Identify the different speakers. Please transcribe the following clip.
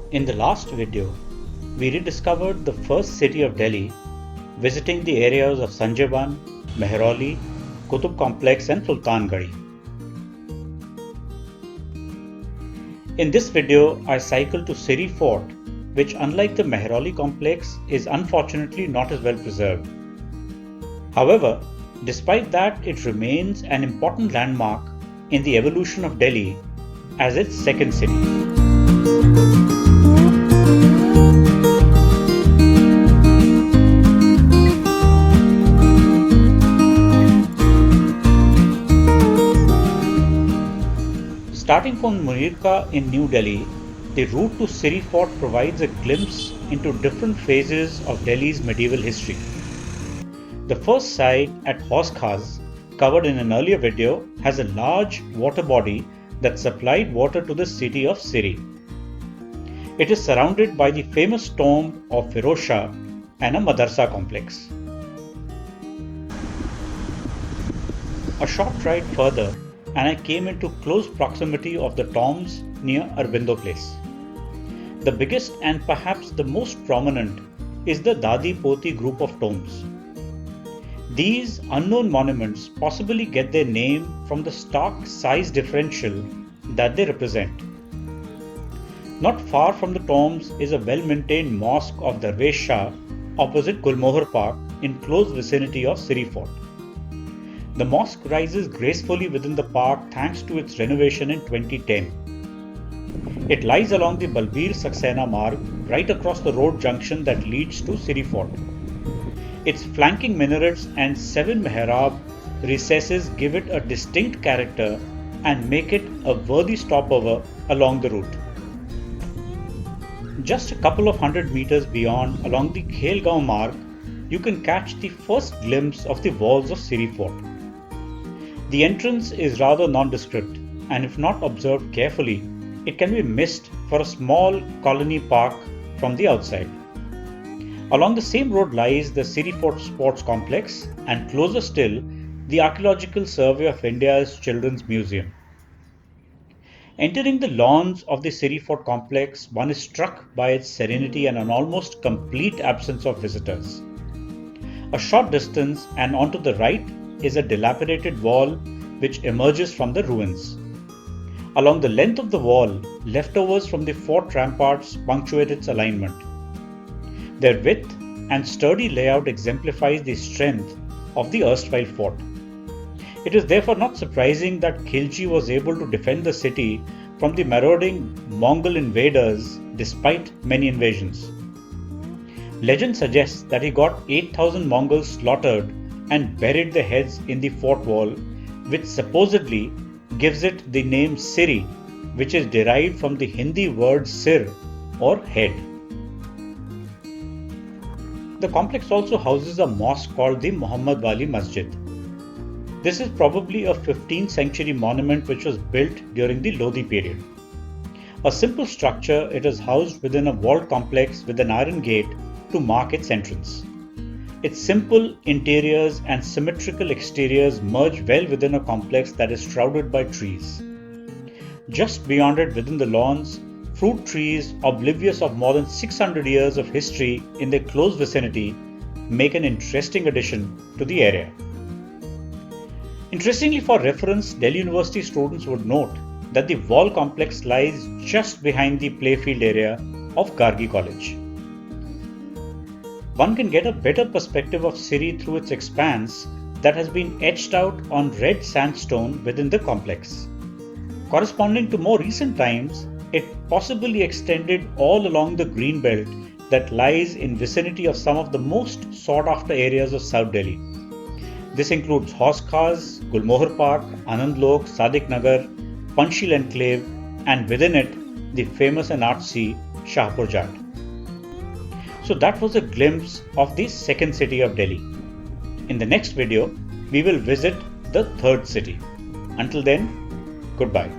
Speaker 1: In the last video, we rediscovered the first city of Delhi, visiting the areas of Sanjayban, Mehrauli, Qutub Complex and Sultangarhi. In this video, I cycled to Siri Fort, which unlike the Mehrauli complex is unfortunately not as well preserved. However, despite that, it remains an important landmark in the evolution of Delhi as its second city. Starting from Munirka in New Delhi, the route to Siri Fort provides a glimpse into different phases of Delhi's medieval history. The first site at Hauz Khas, covered in an earlier video, has a large water body that supplied water to the city of Siri. It is surrounded by the famous tomb of Firoz Shah and a madrasa complex. A short ride further and I came into close proximity of the tombs near Arbindo Place. The biggest and perhaps the most prominent is the Dadi Poti group of tombs. These unknown monuments possibly get their name from the stark size differential that they represent. Not far from the tombs is a well-maintained mosque of Darvesh Shah opposite Gulmohar Park in close vicinity of Siri Fort. The mosque rises gracefully within the park thanks to its renovation in 2010. It lies along the Balbir Saxena Marg right across the road junction that leads to Siri Fort. Its flanking minarets and 7 mihrab recesses give it a distinct character and make it a worthy stopover along the route. Just a couple of hundred meters beyond, along the Khelgaon Marg, you can catch the first glimpse of the walls of Siri Fort. The entrance is rather nondescript, and if not observed carefully, it can be missed for a small colony park from the outside. Along the same road lies the Siri Fort Sports Complex, and closer still, the Archaeological Survey of India's Children's Museum. Entering the lawns of the Siri Fort complex, one is struck by its serenity and an almost complete absence of visitors. A short distance and onto the right is a dilapidated wall which emerges from the ruins. Along the length of the wall, leftovers from the fort ramparts punctuate its alignment. Their width and sturdy layout exemplifies the strength of the erstwhile fort. It is therefore not surprising that Khilji was able to defend the city from the marauding Mongol invaders despite many invasions. Legend suggests that he got 8,000 Mongols slaughtered and buried their heads in the fort wall, which supposedly gives it the name Siri, which is derived from the Hindi word sir or head. The complex also houses a mosque called the Muhammad Wali Masjid. This is probably a 15th century monument which was built during the Lodi period. A simple structure, it is housed within a walled complex with an iron gate to mark its entrance. Its simple interiors and symmetrical exteriors merge well within a complex that is shrouded by trees. Just beyond it, within the lawns, fruit trees, oblivious of more than 600 years of history in their close vicinity, make an interesting addition to the area. Interestingly, for reference, Delhi University students would note that the wall complex lies just behind the playfield area of Gargi College. One can get a better perspective of Siri through its expanse that has been etched out on red sandstone within the complex. Corresponding to more recent times, it possibly extended all along the green belt that lies in vicinity of some of the most sought after areas of South Delhi. This includes Hauz Khas, Gulmohar Park, Anand Lok, Sadiq Nagar, Panchsheel Enclave, and within it, the famous and artsy Shahpur Jat. So that was a glimpse of the second city of Delhi. In the next video, we will visit the third city. Until then, goodbye.